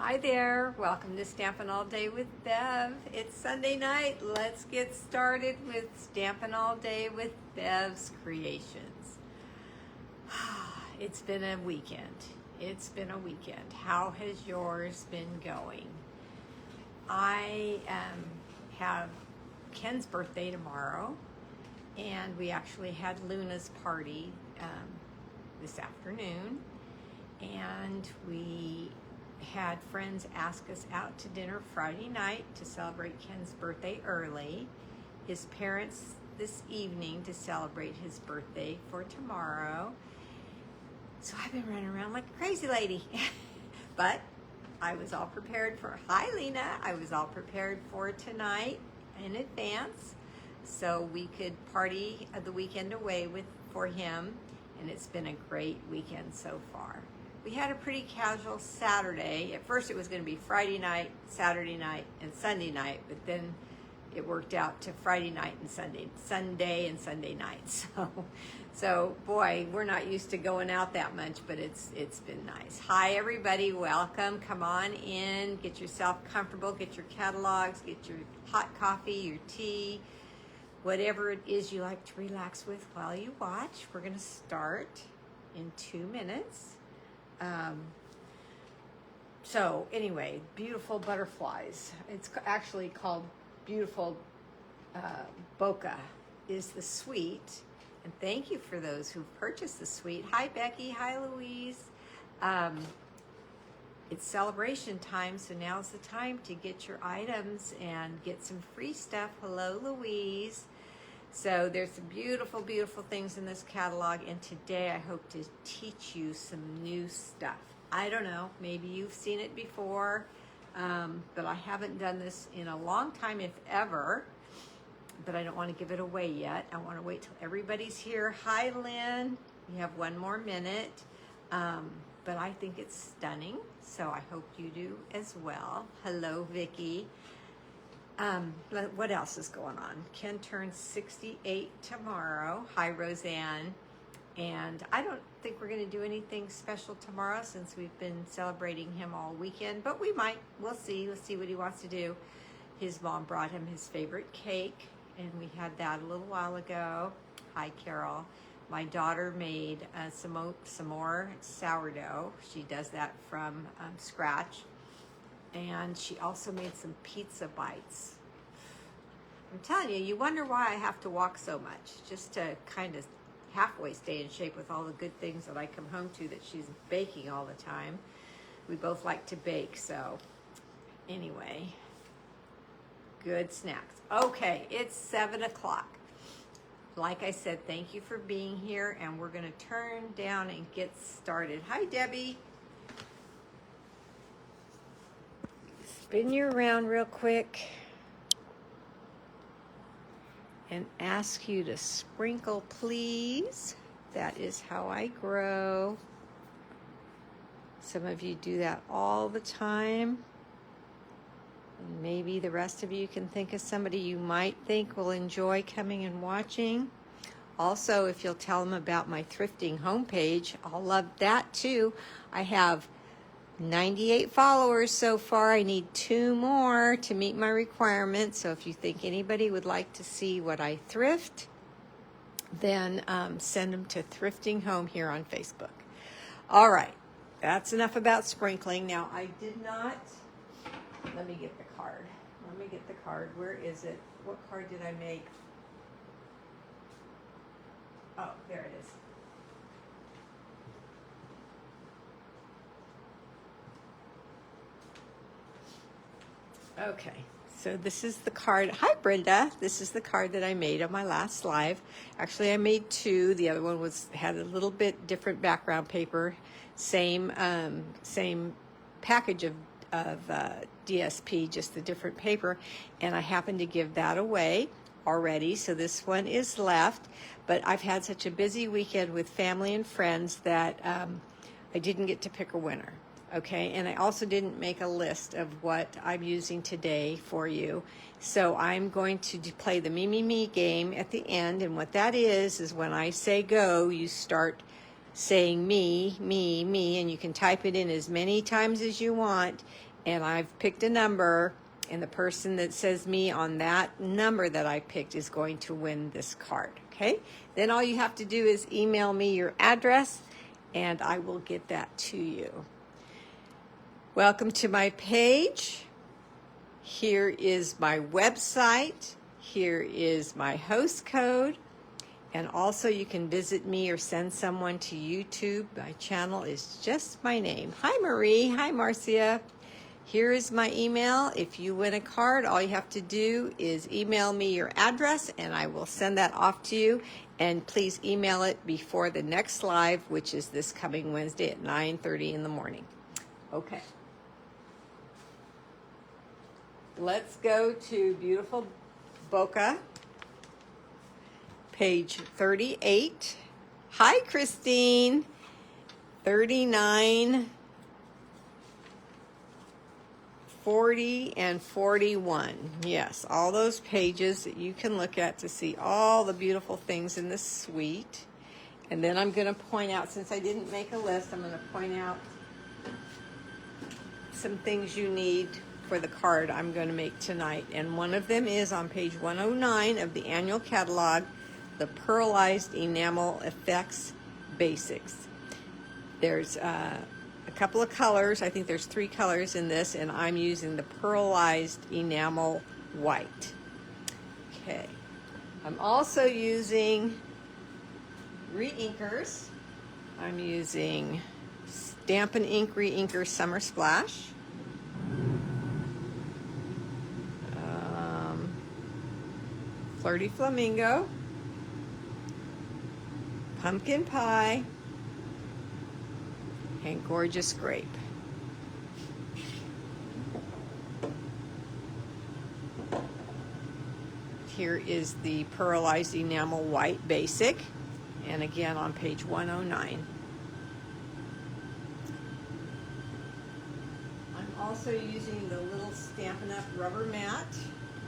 Hi there, welcome to Stampin' All Day with Bev. It's Sunday night, let's get started with Stampin' All Day with Bev's Creations. It's been a weekend. How has yours been going? I have Ken's birthday tomorrow, and we actually had Luna's party this afternoon, and we had friends ask us out to dinner Friday night to celebrate Ken's birthday early. His parents this evening to celebrate his birthday for tomorrow. So I've been running around like a crazy lady. But I was all prepared for, hi Lena, I was all prepared for tonight in advance so we could party the weekend away for him, and it's been a great weekend so far. We had a pretty casual Saturday. At first it was going to be Friday night, Saturday night, and Sunday night, but then it worked out to Friday night and Sunday and Sunday night. So boy, we're not used to going out that much, but it's been nice. Hi everybody, welcome. Come on in, get yourself comfortable, get your catalogs, get your hot coffee, your tea, whatever it is you like to relax with while you watch. We're going to start in 2 minutes. So anyway, beautiful butterflies. It's actually called Beautiful Bokeh is the suite. And thank you for those who've purchased the suite. Hi Becky, hi Louise. It's celebration time, so now's the time to get your items and get some free stuff. Hello Louise. So there's some beautiful, beautiful things in this catalog, and today I hope to teach you some new stuff. I don't know, maybe you've seen it before, but I haven't done this in a long time, if ever, but I don't want to give it away yet. I want to wait till everybody's here. Hi Lynn, we have 1 more minute, but I think it's stunning, so I hope you do as well. Hello Vicki. What else is going on? Ken turns 68 tomorrow. Hi, Roseanne. And I don't think we're going to do anything special tomorrow since we've been celebrating him all weekend, but we might. We'll see. We'll see what he wants to do. His mom brought him his favorite cake, and we had that a little while ago. Hi, Carol. My daughter made some more sourdough. She does that from scratch. And she also made some pizza bites. I'm telling you, you wonder why I have to walk so much, just to kind of halfway stay in shape with all the good things that I come home to that she's baking all the time. We both like to bake, so anyway, good snacks. Okay, it's 7 o'clock. Like I said, thank you for being here, and we're going to turn down and get started. Hi, Debbie. Spin you around real quick and ask you to sprinkle, please. That is how I grow. Some of you do that all the time. And maybe the rest of you can think of somebody you might think will enjoy coming and watching. Also, if you'll tell them about my thrifting homepage, I'll love that too. I have 98 followers so far. I need 2 more to meet my requirements. So if you think anybody would like to see what I thrift, then send them to Thrifting Home here on Facebook. All right, that's enough about sprinkling. Now I did not, let me get the card. Where is it? What card did I make? Oh, there it is. Okay, so this is the card. Hi, Brenda. This is the card that I made on my last live. Actually, I made 2. The other one had a little bit different background paper. Same package of DSP, just the different paper. And I happened to give that away already, so this one is left. But I've had such a busy weekend with family and friends that I didn't get to pick a winner. Okay, and I also didn't make a list of what I'm using today for you. So I'm going to play the Me, Me, Me game at the end. And what that is when I say go, you start saying me, me, me, and you can type it in as many times as you want. and I've picked a number, and the person that says me on that number that I picked is going to win this card, okay? Then all you have to do is email me your address, and I will get that to you. Welcome to my page. Here is my website. Here is my host code. And also you can visit me or send someone to YouTube. My channel is just my name. Hi, Marie. Hi, Marcia. Here is my email. If you win a card, all you have to do is email me your address, and I will send that off to you. And please email it before the next live, which is this coming Wednesday at 9:30 in the morning. Okay. Let's go to Beautiful Boca, page 38. Hi, Christine. 39, 40, and 41. Yes, all those pages that you can look at to see all the beautiful things in this suite. And then I'm going to point out, since I didn't make a list, I'm going to point out some things you need for the card I'm going to make tonight. And one of them is on page 109 of the annual catalog, the Pearlized Enamel Effects Basics. There's a couple of colors. I think there's 3 colors in this, and I'm using the Pearlized Enamel White. Okay. I'm also using re-inkers. I'm using Stampin' Ink Re-Inker Summer Splash. Flirty Flamingo, Pumpkin Pie, and Gorgeous Grape. Here is the Pearlized Enamel White Basic, and again on page 109. I'm also using the little Stampin' Up! Rubber mat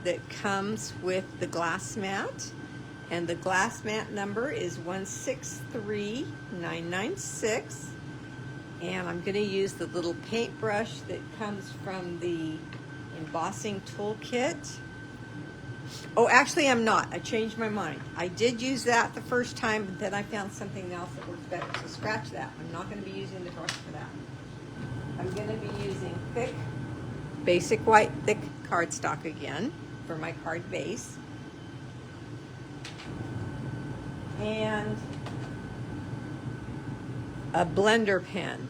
that comes with the glass mat, and the glass mat number is 163996. And I'm going to use the little paintbrush that comes from the embossing toolkit. Oh, actually I'm not. I changed my mind. I did use that the first time, but then I found something else that works better. So scratch that. I'm not going to be using the brush for that. I'm going to be using thick, basic white thick cardstock again for my card base. And a blender pen.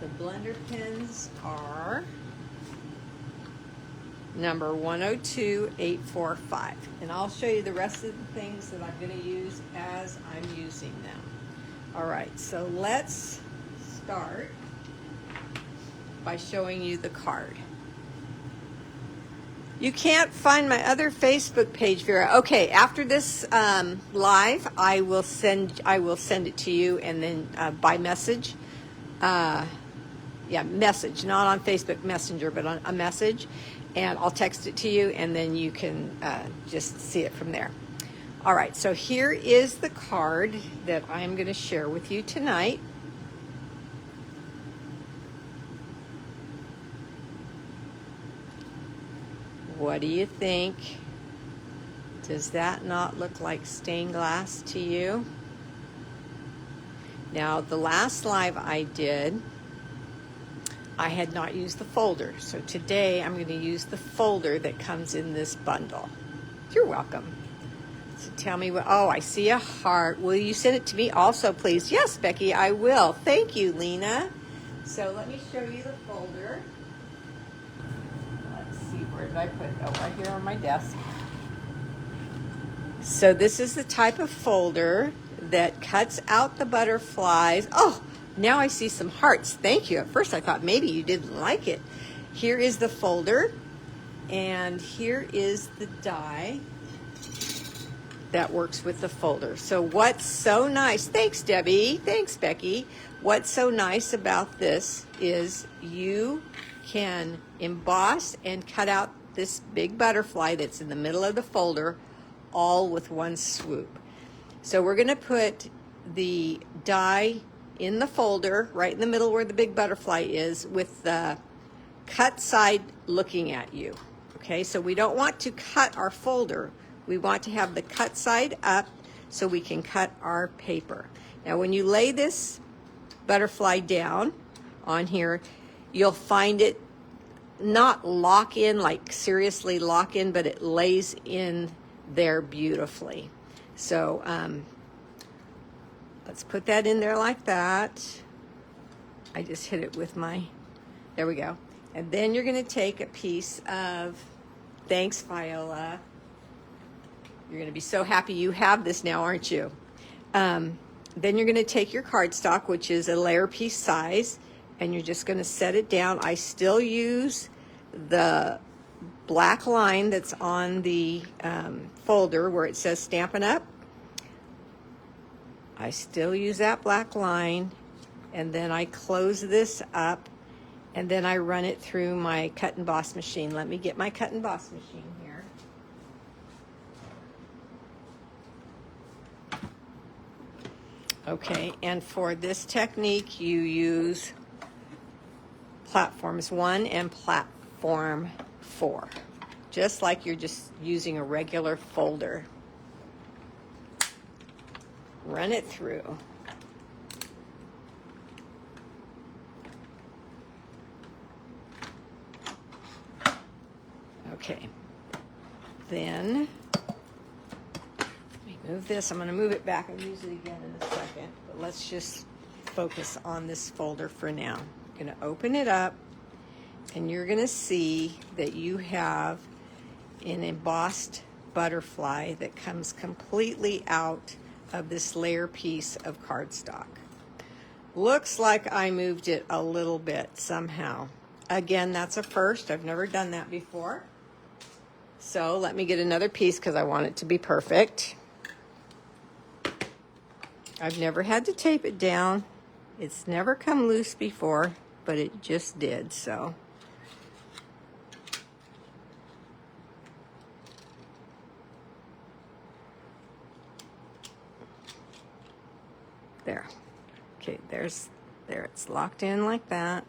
The blender pens are number 102845. And I'll show you the rest of the things that I'm going to use as I'm using them. All right, so let's start by showing you the card. You can't find my other Facebook page, Vera. Okay, after this live, I will send it to you, and then by message. Message, not on Facebook Messenger, but on a message, and I'll text it to you, and then you can just see it from there. All right, so here is the card that I'm going to share with you tonight. What do you think? Does that not look like stained glass to you? Now, the last live I did, I had not used the folder. So today I'm going to use the folder that comes in this bundle. You're welcome. So tell me what, oh, I see a heart. Will you send it to me also, please? Yes, Becky, I will. Thank you, Lena. So let me show you the folder. Where did I put it? Oh, right here on my desk. So this is the type of folder that cuts out the butterflies. Oh, now I see some hearts. Thank you. At first I thought maybe you didn't like it. Here is the folder, and here is the die that works with the folder. So what's so nice, thanks Debbie, thanks Becky, what's so nice about this is you can emboss and cut out this big butterfly that's in the middle of the folder all with one swoop. So we're going to put the die in the folder right in the middle where the big butterfly is with the cut side looking at you. Okay, so we don't want to cut our folder. We want to have the cut side up so we can cut our paper. Now when you lay this butterfly down on here, you'll find it not lock in, like seriously lock in, but it lays in there beautifully. So let's put that in there like that. I just hit it with my, there we go. And then you're gonna take a piece of, thanks Viola. You're gonna be so happy you have this now, aren't you? Then you're gonna take your cardstock, which is a layer piece size, and you're just gonna set it down. I still use the black line that's on the folder where it says Stampin' Up. I still use that black line, and then I close this up, and then I run it through my cut and emboss machine. Let me get my cut and emboss machine here. Okay, and for this technique, you use platforms 1 and platform 4, just like you're just using a regular folder. Run it through. Okay, then let me move this. I'm going to move it back and use it again in a second, but let's just focus on this folder for now. I'm going to open it up, and you're going to see that you have an embossed butterfly that comes completely out of this layer piece of cardstock. Looks like I moved it a little bit somehow. Again, that's a first. I've never done that before. So let me get another piece because I want it to be perfect. I've never had to tape it down. It's never come loose before, but it just did, so. There. Okay, there, it's locked in like that.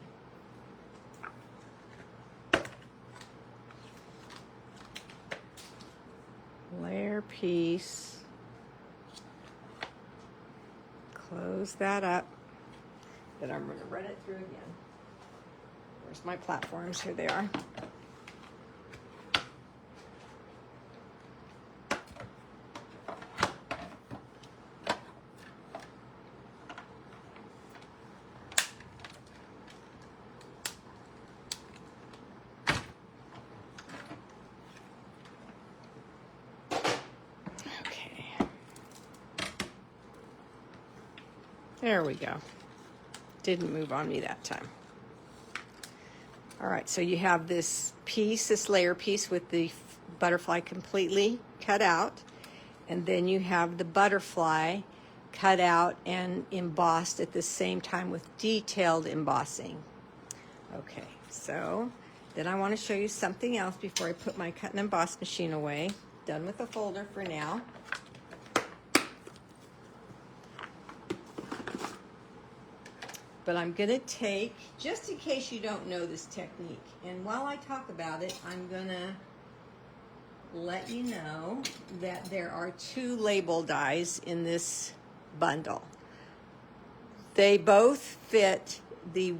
Layer piece. Close that up. Then I'm going to run it through again. Where's my platforms? Here they are. There we go. Didn't move on me that time. All right, so you have this piece, this layer piece with the butterfly completely cut out, and then you have the butterfly cut out and embossed at the same time with detailed embossing. Okay, so then I want to show you something else before I put my cut and emboss machine away. Done with the folder for now. But I'm going to take, just in case you don't know this technique, and while I talk about it, I'm going to let you know that there are 2 label dies in this bundle. They both fit the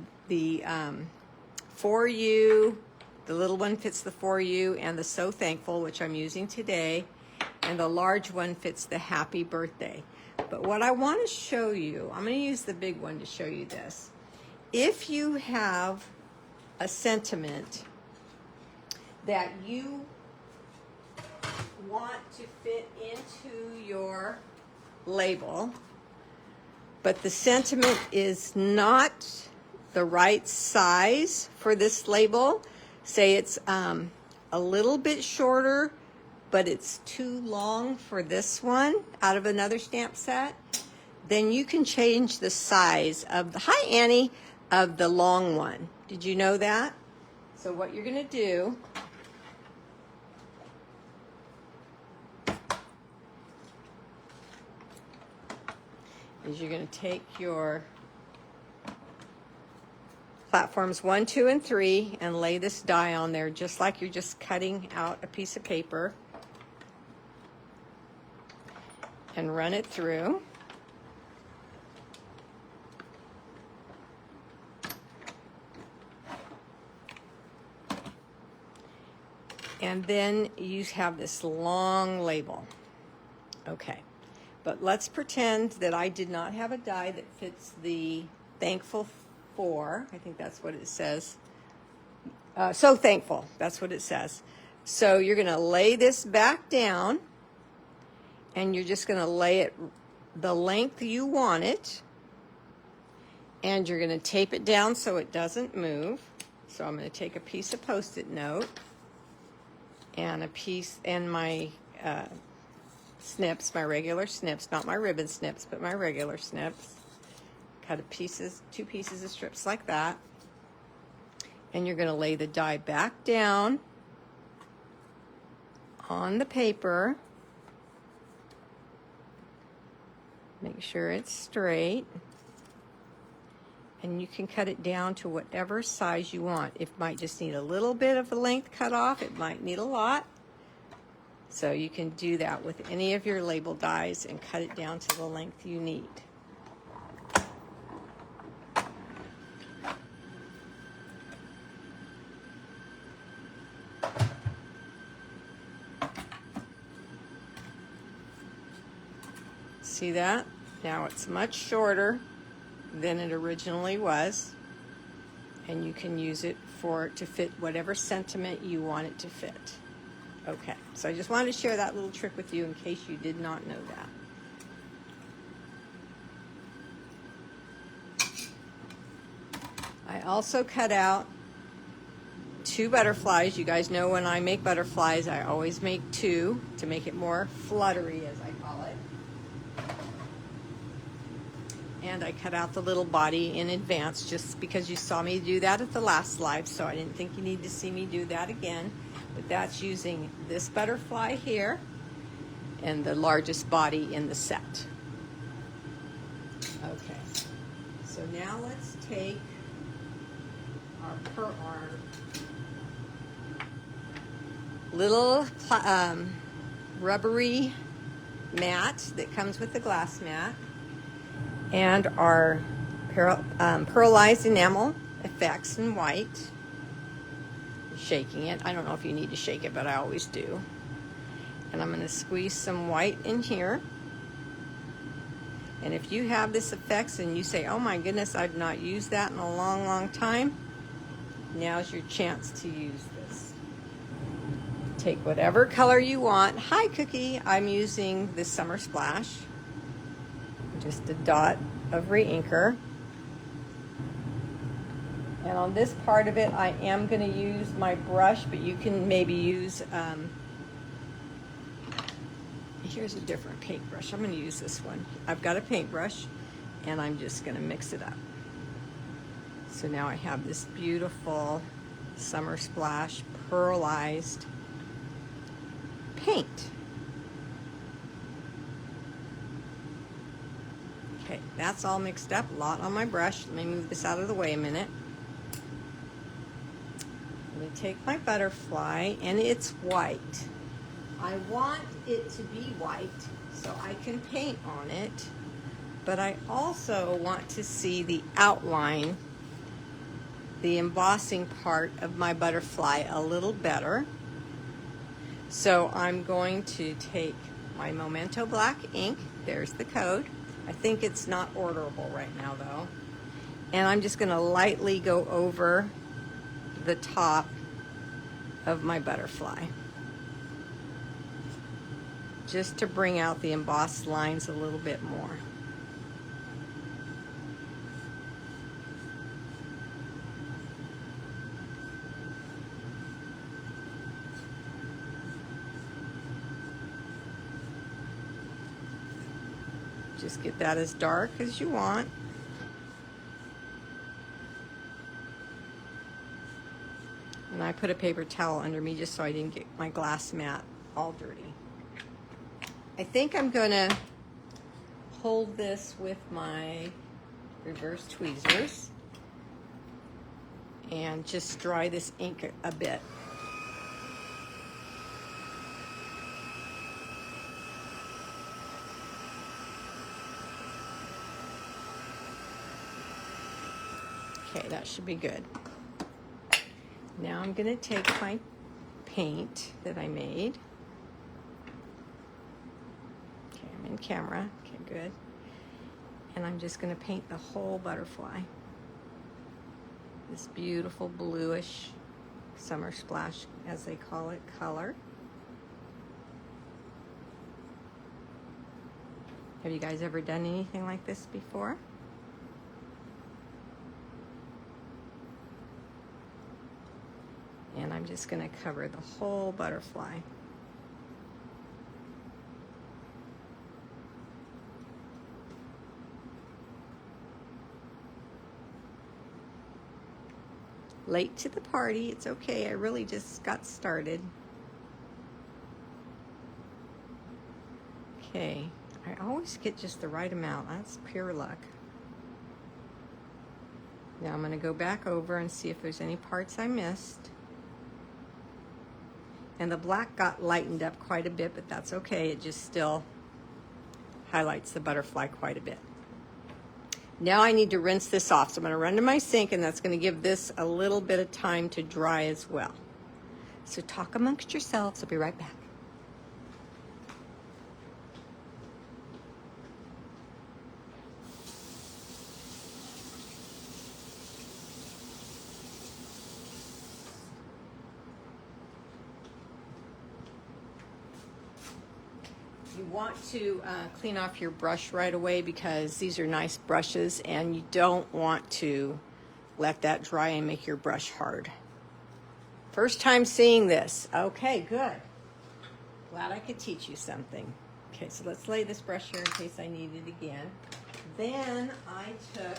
For You, the little one fits the For You and the So Thankful, which I'm using today, and the large one fits the Happy Birthday. But what I want to show you, I'm going to use the big one to show you this. If you have a sentiment that you want to fit into your label, but the sentiment is not the right size for this label, say it's a little bit shorter, but it's too long for this one out of another stamp set, then you can change the size of the, hi Annie, of the long one. Did you know that? So what you're gonna do is you're gonna take your platforms 1, 2, and 3 and lay this die on there just like you're just cutting out a piece of paper, and run it through. And then you have this long label. Okay, but let's pretend that I did not have a die that fits the Thankful For. I think that's what it says. So thankful, that's what it says. So you're gonna lay this back down, and you're just gonna lay it the length you want it, and you're gonna tape it down so it doesn't move. So I'm gonna take a piece of Post-it note and a piece, and my snips, my regular snips, not my ribbon snips, but my regular snips. Cut a pieces, 2 pieces of strips like that. And you're gonna lay the die back down on the paper. Make sure it's straight. And you can cut it down to whatever size you want. It might just need a little bit of the length cut off. It might need a lot. So you can do that with any of your label dies and cut it down to the length you need. See that? Now it's much shorter than it originally was, and you can use it to fit whatever sentiment you want it to fit. Okay, so I just wanted to share that little trick with you in case you did not know that. I also cut out 2 butterflies. You guys know when I make butterflies, I always make 2 to make it more fluttery, as I call it. And I cut out the little body in advance just because you saw me do that at the last live, so I didn't think you need to see me do that again. But that's using this butterfly here and the largest body in the set. Okay, so now let's take our little rubbery mat that comes with the glass mat, and our pearlized enamel effects in white. Shaking it. I don't know if you need to shake it, but I always do. And I'm going to squeeze some white in here. And if you have this effects and you say, oh my goodness, I've not used that in a long, long time, now's your chance to use this. Take whatever color you want. Hi, Cookie. I'm using this Summer Splash. Just a dot of re-inker. And on this part of it, I am going to use my brush, but you can maybe use, here's a different paintbrush. I'm going to use this one. I've got a paintbrush, and I'm just going to mix it up. So now I have this beautiful Summer Splash pearlized paint. Okay, that's all mixed up, a lot on my brush. Let me move this out of the way a minute. Let me take my butterfly, and it's white. I want it to be white so I can paint on it, but I also want to see the outline, the embossing part of my butterfly a little better. So I'm going to take my Memento black ink, there's the code. I think it's not orderable right now though. And I'm just going to lightly go over the top of my butterfly, just to bring out the embossed lines a little bit more. Just get that as dark as you want. And I put a paper towel under me just so I didn't get my glass mat all dirty. I think I'm gonna hold this with my reverse tweezers. and just dry this ink a bit. Okay, that should be good. Now I'm going to take my paint that I made. Okay, I'm in camera. Okay, good. And I'm just going to paint the whole butterfly. This beautiful bluish summer splash, as they call it, color. Have you guys ever done anything like this before? And I'm just going to cover the whole butterfly. Late to the party, it's okay. I really just got started. Okay, I always get just the right amount. That's pure luck. Now I'm going to go back over and see if there's any parts I missed. And the black got lightened up quite a bit, but that's okay. It just still highlights the butterfly quite a bit. Now I need to rinse this off. So I'm going to run to my sink, and that's going to give this a little bit of time to dry as well. So talk amongst yourselves. I'll be right back. You want to clean off your brush right away because these are nice brushes, and you don't want to let that dry and make your brush hard. First time seeing this. Okay, good. Glad I could teach you something. Okay, so let's lay this brush here in case I need it again. Then I took,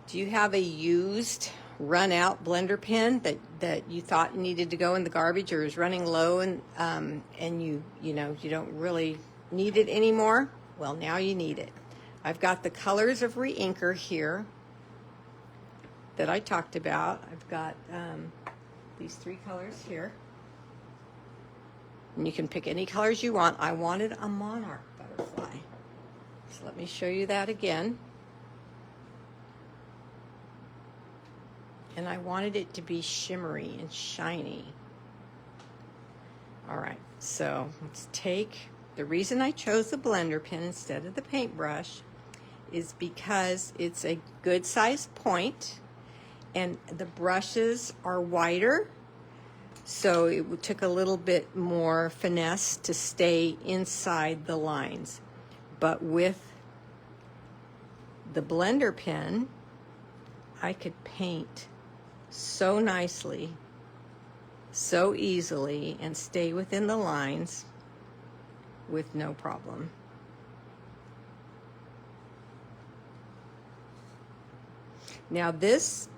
do you have a used run out blender pen that you thought needed to go in the garbage or is running low and you don't really need it anymore? Well, now you need it. I've got the colors of re-inker here that I talked about. I've got these 3 colors here, and you can pick any colors you want. I wanted a monarch butterfly, so let me show you that again. And I wanted it to be shimmery and shiny. All right, so let's take, the reason I chose the blender pen instead of the paintbrush is because it's a good size point and the brushes are wider, so it took a little bit more finesse to stay inside the lines. But with the blender pen, I could paint so nicely, so easily, and stay within the lines with no problem. Now this,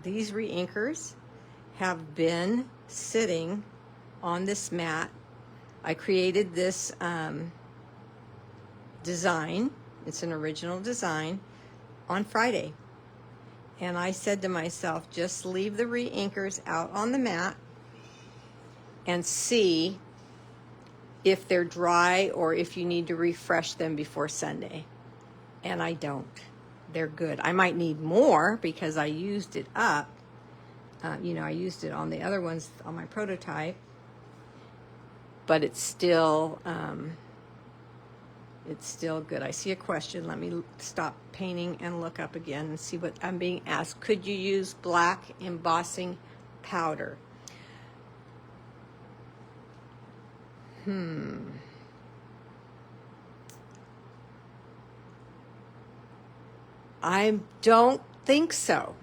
these re-inkers have been sitting on this mat. I created this design, it's an original design, on Friday. And I said to myself, just leave the re-inkers out on the mat and see if they're dry or if you need to refresh them before Sunday. And I don't. They're good. I might need more because I used it up. I used it on the other ones on my prototype. But it's still good. I see a question. Let me stop painting and look up again and see what I'm being asked. Could you use black embossing powder? I don't think so.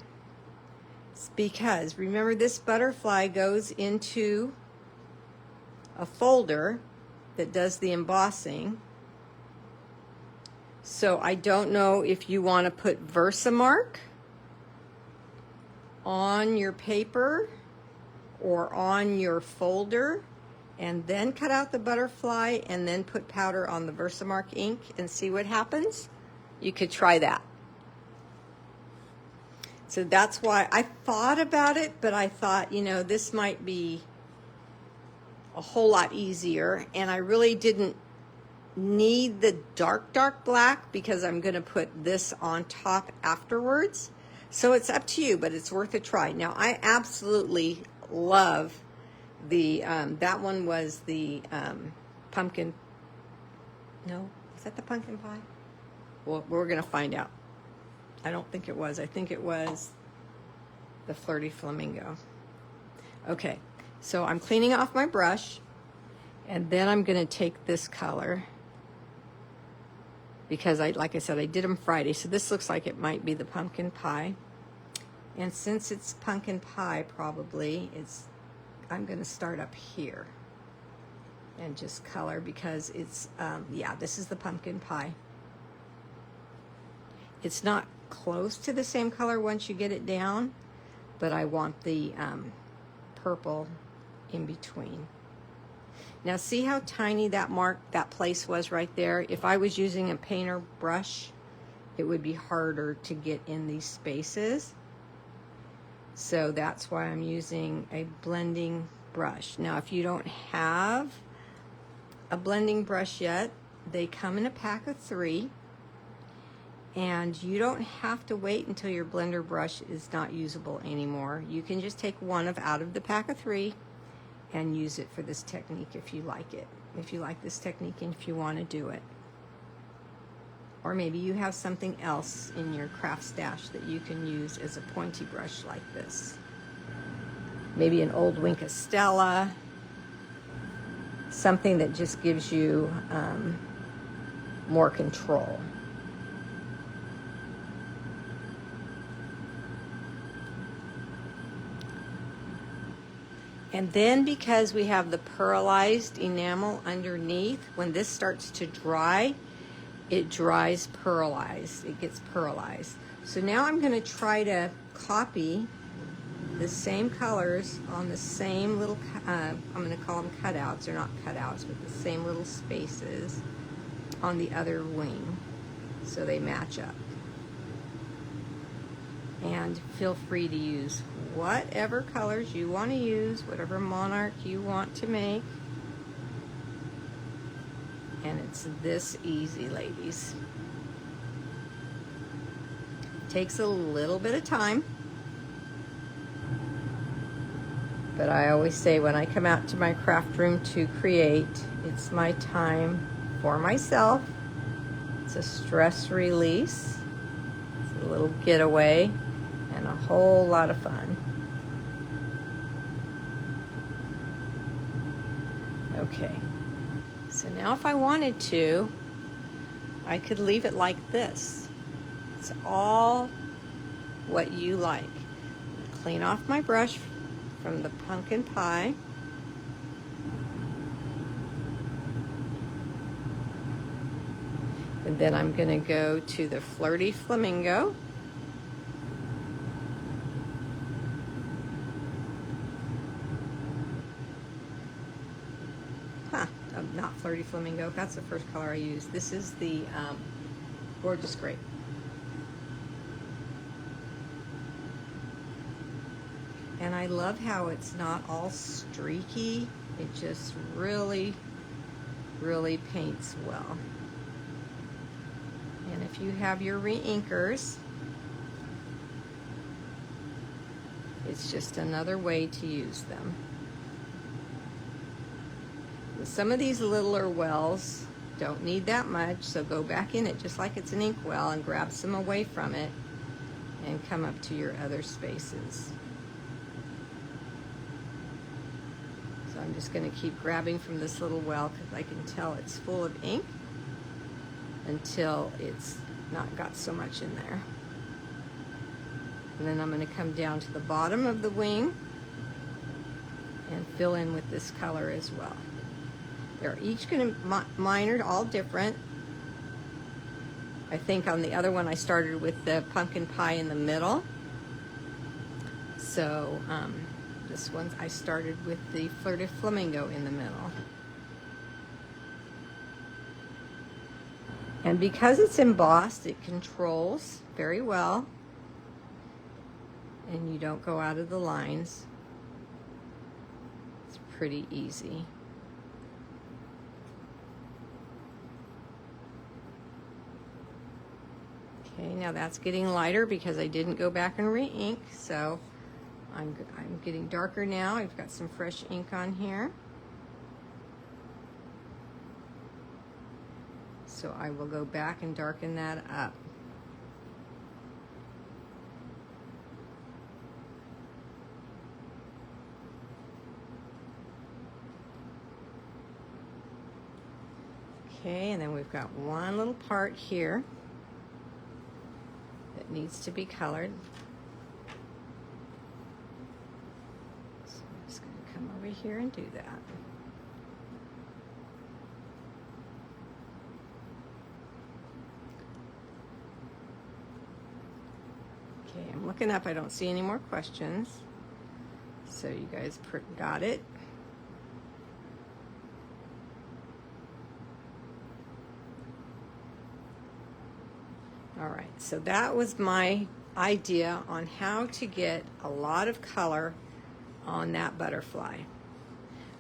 It's because, remember, this butterfly goes into a folder that does the embossing. So I don't know if you want to put Versamark on your paper or on your folder and then cut out the butterfly and then put powder on the Versamark ink and see what happens. You could try that. So that's why I thought about it, but I thought, you know, this might be a whole lot easier, and I really didn't need the dark black because I'm going to put this on top afterwards. So it's up to you, but it's worth a try. Now, I absolutely love the, that one was the pumpkin, no, is that the pumpkin pie? Well, we're going to find out. I don't think it was. I think it was the Flirty Flamingo. Okay, so I'm cleaning off my brush, and then I'm going to take this color because like I said, I did them Friday, so this looks like it might be the pumpkin pie. And since it's pumpkin pie, probably I'm going to start up here and just color because it's, yeah, this is the pumpkin pie. It's not close to the same color once you get it down, but I want the purple in between. Now see how tiny that place was right there? If I was using a painter brush, it would be harder to get in these spaces. So that's why I'm using a blending brush. Now if you don't have a blending brush yet, they come in a pack of 3. And you don't have to wait until your blender brush is not usable anymore. You can just take one out of the pack of 3 and use it for this technique if you like it. If you like this technique and if you want to do it. Or maybe you have something else in your craft stash that you can use as a pointy brush like this. Maybe an old Wink of Stella. Something that just gives you more control. And then because we have the pearlized enamel underneath, when this starts to dry, it dries pearlized. It gets pearlized. So now I'm going to try to copy the same colors on the same little, I'm going to call them cutouts. They're not cutouts, but the same little spaces on the other wing so they match up. And feel free to use whatever colors you want to use, whatever monarch you want to make. And it's this easy, ladies. Takes a little bit of time. But I always say when I come out to my craft room to create, it's my time for myself. It's a stress release. It's a little getaway. And a whole lot of fun. Okay, so now if I wanted to, I could leave it like this. It's all what you like. Clean off my brush from the pumpkin pie. And then I'm going to go to the Flirty Flamingo. Not Flirty Flamingo, that's the first color I used. This is the Gorgeous Grape. And I love how it's not all streaky. It just really, really paints well. And if you have your re-inkers, it's just another way to use them. Some of these littler wells don't need that much, so go back in it just like it's an ink well and grab some away from it and come up to your other spaces. So I'm just going to keep grabbing from this little well because I can tell it's full of ink until it's not got so much in there. And then I'm going to come down to the bottom of the wing and fill in with this color as well. They're each going to, mine are all different. I think on the other one I started with the pumpkin pie in the middle. So this one I started with the Flirty Flamingo in the middle. And because it's embossed, it controls very well. and you don't go out of the lines. It's pretty easy. Okay, now that's getting lighter because I didn't go back and re-ink, so I'm getting darker now. I've got some fresh ink on here. So I will go back and darken that up. Okay, and then we've got one little part here that needs to be colored. So I'm just going to come over here and do that. Okay, I'm looking up. I don't see any more questions. So you guys got it. All right, so that was my idea on how to get a lot of color on that butterfly.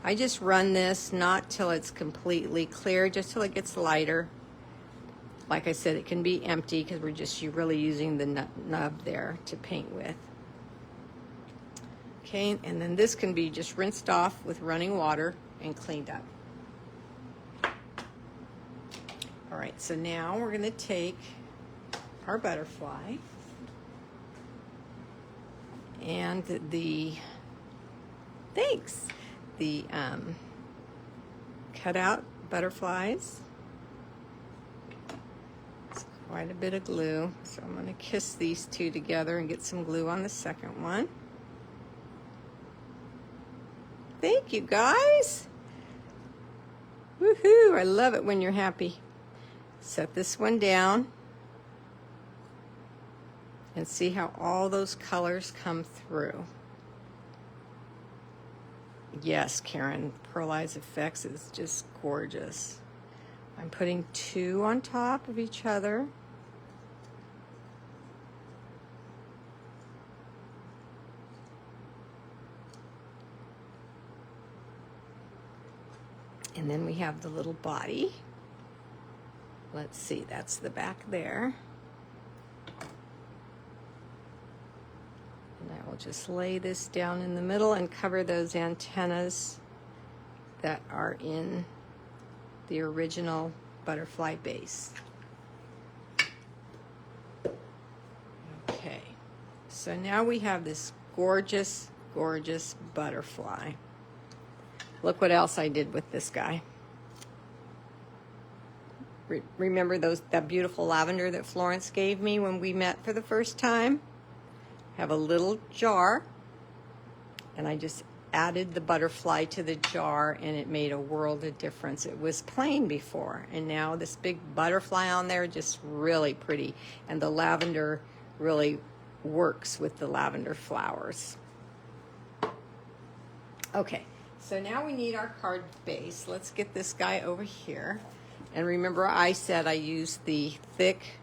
I just run this not till it's completely clear, just till it gets lighter. Like I said, it can be empty because you're really using the nub there to paint with. Okay, and then this can be just rinsed off with running water and cleaned up. All right, so now we're going to take our butterfly and the cut out butterflies. It's quite a bit of glue, so I'm going to kiss these two together and get some glue on the second one. Thank you, guys. Woohoo! I love it when you're happy. Set this one down. And see how all those colors come through. Yes, Karen, Pearl Eyes Effects is just gorgeous. I'm putting two on top of each other. And then we have the little body. Let's see, that's the back there. I will just lay this down in the middle and cover those antennas that are in the original butterfly base. Okay, so now we have this gorgeous, gorgeous butterfly. Look what else I did with this guy. Remember that beautiful lavender that Florence gave me when we met for the first time? Have a little jar, and I just added the butterfly to the jar, and it made a world of difference. It was plain before, and now this big butterfly on there, just really pretty, and the lavender really works with the lavender flowers. Okay, so now we need our card base. Let's get this guy over here, and remember I said I used the thick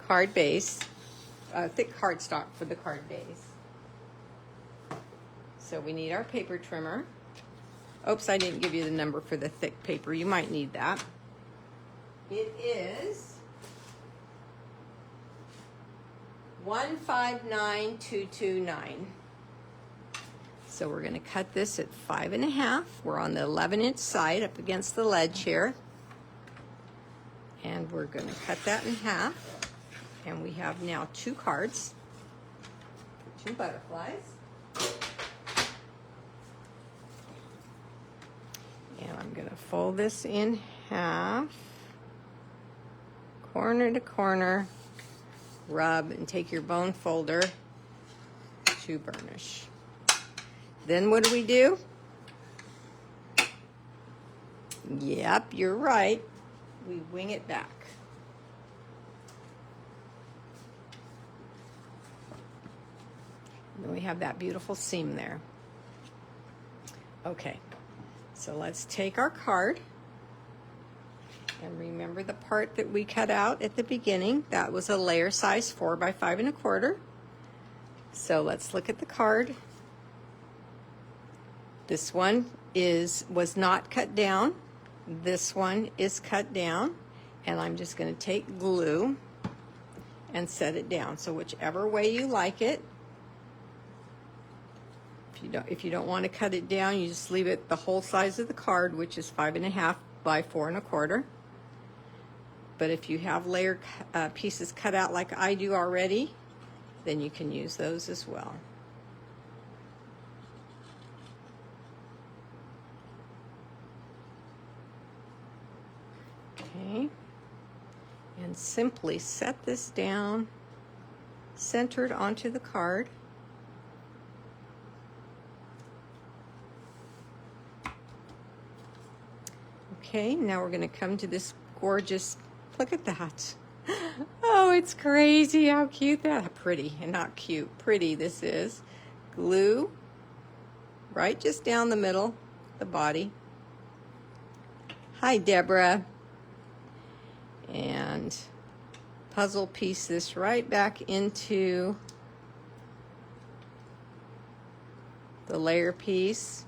card base. Thick cardstock for the card base. So we need our paper trimmer. Oops, I didn't give you the number for the thick paper. You might need that. It is 159229. So we're going to cut this at 5.5. We're on the 11-inch side up against the ledge here. And we're going to cut that in half. And we have now two cards, two butterflies. And I'm going to fold this in half, corner to corner, rub, and take your bone folder to burnish. Then what do? Yep, you're right. We wing it back. And we have that beautiful seam there. Okay, so let's take our card. And remember the part that we cut out at the beginning. That was a layer size 4 by 5 1/4. So let's look at the card. This one was not cut down. This one is cut down, and I'm just going to take glue and set it down. So whichever way you like it. If you don't want to cut it down, you just leave it the whole size of the card, which is 5.5 by 4 1/4. But if you have layer pieces cut out like I do already, then you can use those as well. Okay, and simply set this down centered onto the card. Okay, now we're going to come to this gorgeous, look at that. Oh, it's crazy how cute that, pretty, and not cute, pretty this is. Glue right just down the middle, the body. Hi, Deborah. And puzzle piece this right back into the layer piece.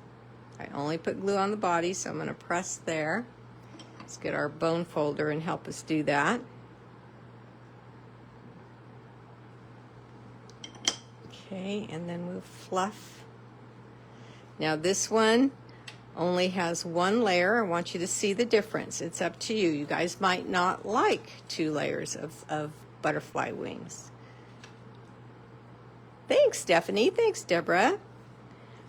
I only put glue on the body, so I'm going to press there. Let's get our bone folder and help us do that. Okay, and then we'll fluff. Now this one only has one layer. I want you to see the difference. It's up to you. You guys might not like 2 layers of butterfly wings. Thanks, Stephanie. Thanks, Deborah.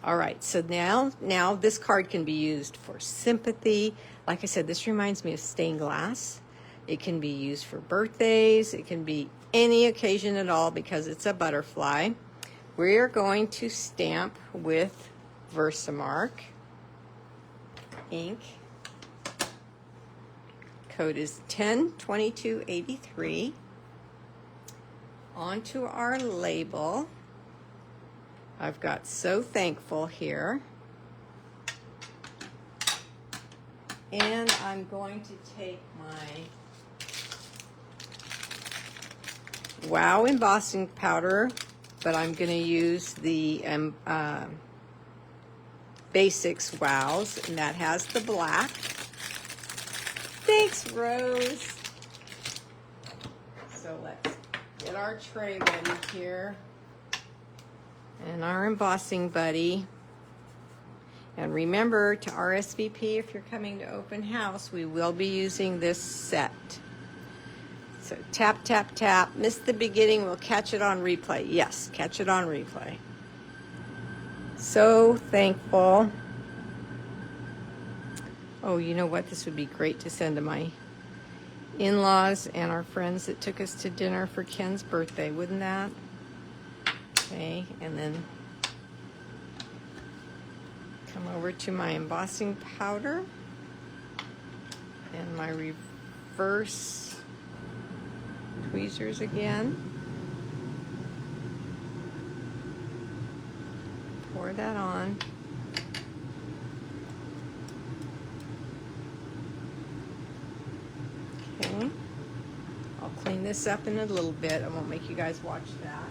All right, so now this card can be used for sympathy. Like I said, this reminds me of stained glass. It can be used for birthdays. It can be any occasion at all because it's a butterfly. We're going to stamp with Versamark ink. Code is 102283. Onto our label. I've got So Thankful here. And I'm going to take my Wow embossing powder, but I'm going to use the Basics Wows, and that has the black. Thanks, Rose. So let's get our tray ready here. And our embossing buddy. And remember to RSVP if you're coming to open house. We will be using this set. So tap, tap, tap. Missed the beginning. We'll catch it on replay. Yes, catch it on replay. So thankful. Oh, you know what? This would be great to send to my in-laws and our friends that took us to dinner for Ken's birthday. Wouldn't that? Okay, and then come over to my embossing powder and my reverse tweezers again. Pour that on. Okay, I'll clean this up in a little bit. I won't make you guys watch that.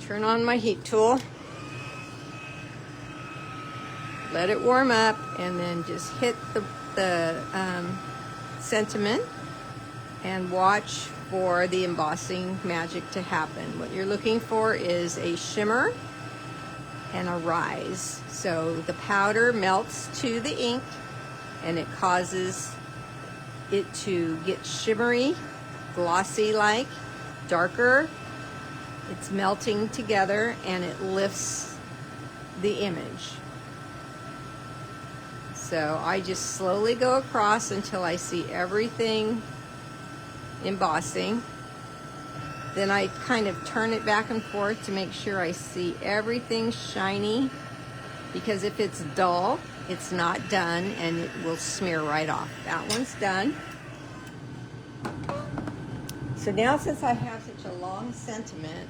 Turn on my heat tool, let it warm up, and then just hit the sentiment and watch for the embossing magic to happen. What you're looking for is a shimmer and a rise. So the powder melts to the ink and it causes it to get shimmery, glossy like, darker. It's melting together and it lifts the image. So I just slowly go across until I see everything embossing. Then I kind of turn it back and forth to make sure I see everything shiny, because if it's dull, it's not done and it will smear right off. That one's done. So now, since I have such a long sentiment,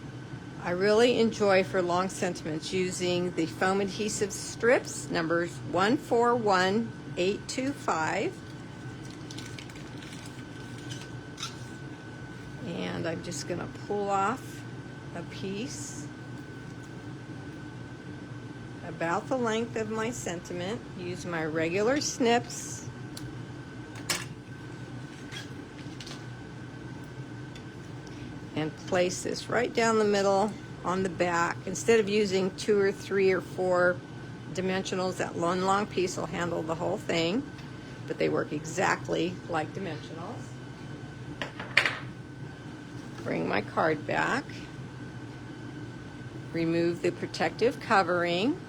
I really enjoy for long sentiments using the foam adhesive strips, numbers 141825. And I'm just going to pull off a piece about the length of my sentiment. Use my regular snips. And place this right down the middle on the back. Instead of using 2 or 3 or 4 dimensionals, that one long piece will handle the whole thing, but they work exactly like dimensionals. Bring my card back. Remove the protective covering.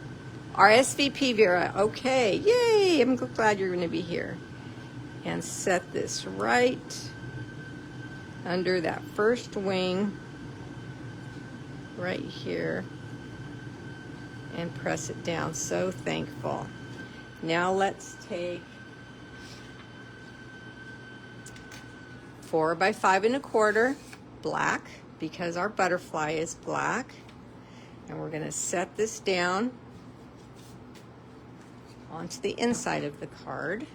RSVP, Vera. Okay, yay! I'm glad you're going to be here. And set this right under that first wing, right here, and press it down. So thankful. Now let's take 4 by 5 1/4 black, because our butterfly is black, and we're going to set this down onto the inside of the card.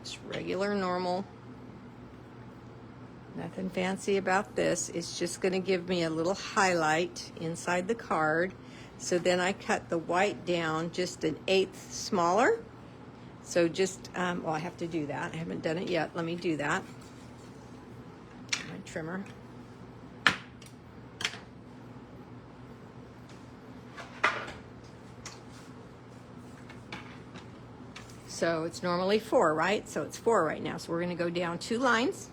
Just regular, normal. Nothing fancy about this. It's just going to give me a little highlight inside the card. So then I cut the white down just 1/8 smaller. So just, well, I have to do that. I haven't done it yet. Let me do that. My trimmer. So it's normally 4, right? So it's 4 right now. So we're going to go down 2 lines.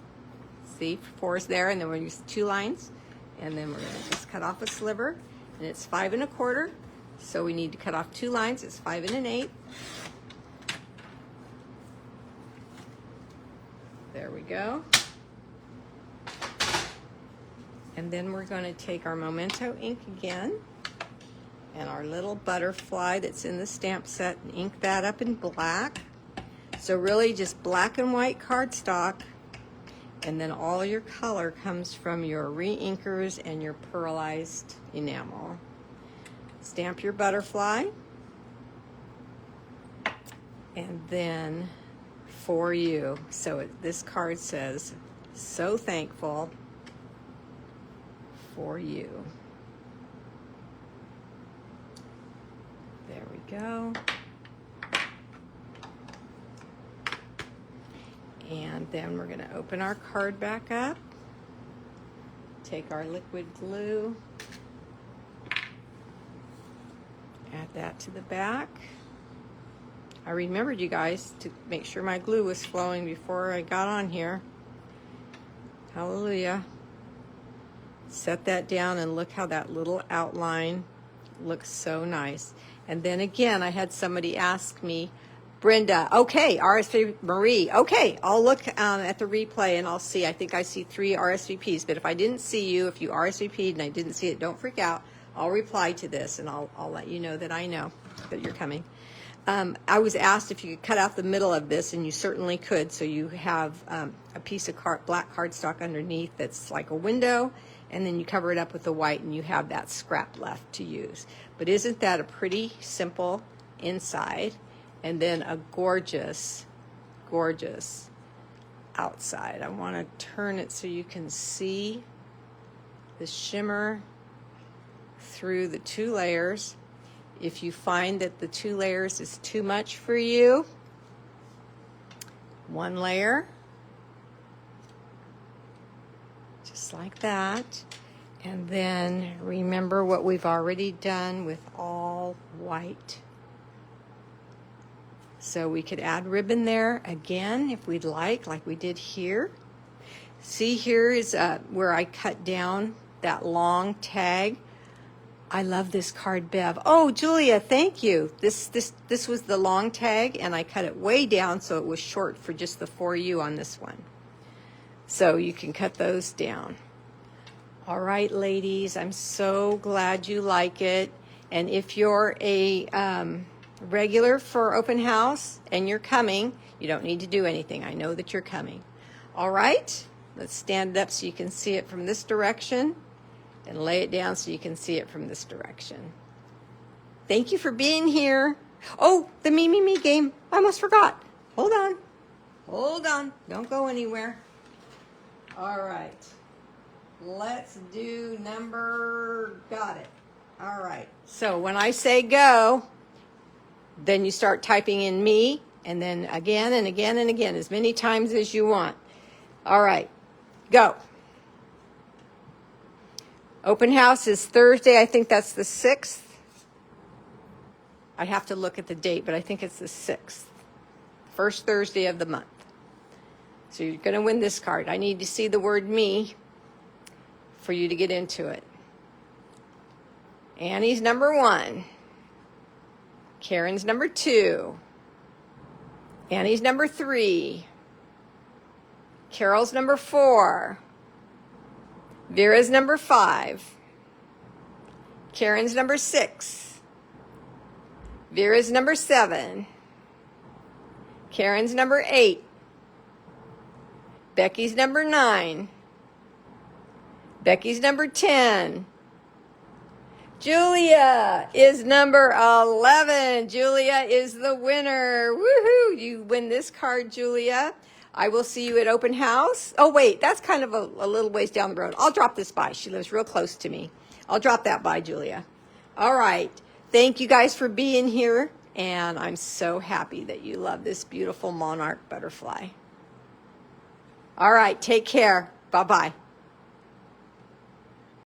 See, 4 is there, and then we're going to use 2 lines. And then we're going to just cut off a sliver. And it's 5 1/4. So we need to cut off 2 lines. It's 5 1/8. There we go. And then we're going to take our Memento ink again and our little butterfly that's in the stamp set and ink that up in black. So really just black and white cardstock, and then all your color comes from your re-inkers and your pearlized enamel. Stamp your butterfly, and then for you. So this card says, so thankful for you. There we go. And then we're going to open our card back up, take our liquid glue, add that to the back. I remembered, you guys, to make sure my glue was flowing before I got on here. Hallelujah. Set that down, and look how that little outline looks so nice. And then again, I had somebody ask me, Brenda, okay, RSVP, Marie, okay, I'll look at the replay and I'll see. I think I see 3 RSVPs, but if I didn't see you, if you RSVP'd and I didn't see it, don't freak out. I'll reply to this, and I'll let you know that you're coming. I was asked if you could cut out the middle of this, and you certainly could. So you have a piece of black cardstock underneath that's like a window, and then you cover it up with the white, and you have that scrap left to use. But isn't that a pretty simple inside? And then a gorgeous, gorgeous outside. I want to turn it so you can see the shimmer through the 2 layers. If you find that the 2 layers is too much for you, 1 layer, just like that. And then remember what we've already done with all white. So we could add ribbon there again if we'd like we did here. See, here is where I cut down that long tag. I love this card, Bev. Oh, Julia, thank you. This was the long tag, and I cut it way down so it was short for just the 4U on this one. So you can cut those down. All right, ladies, I'm so glad you like it. And if you're a regular for open house and you're coming, you don't need to do anything. I know that you're coming. All right, let's stand it up so you can see it from this direction, and lay it down so you can see it from this direction. Thank you for being here. Oh, the me, me, me game. I almost forgot. Hold on. Hold on. Don't go anywhere. All right. Let's do got it. All right. So when I say go, then you start typing in me, and then again and again and again, as many times as you want. All right. Go. Open house is Thursday. I think that's the 6th. I have to look at the date, but I think it's the 6th. First Thursday of the month. So you're going to win this card. I need to see the word me for you to get into it. Annie's number 1. Karen's number 2. Annie's number 3. Carol's number 4. Vera's number 5. Karen's number 6. Vera's number 7. Karen's number 8. Becky's number 9. Becky's number 10. Julia is number 11. Julia is the winner. Woohoo! You win this card, Julia. I will see you at open house. Oh, wait, that's kind of a little ways down the road. I'll drop this by. She lives real close to me. I'll drop that by, Julia. All right. Thank you guys for being here. And I'm so happy that you love this beautiful monarch butterfly. All right. Take care. Bye-bye.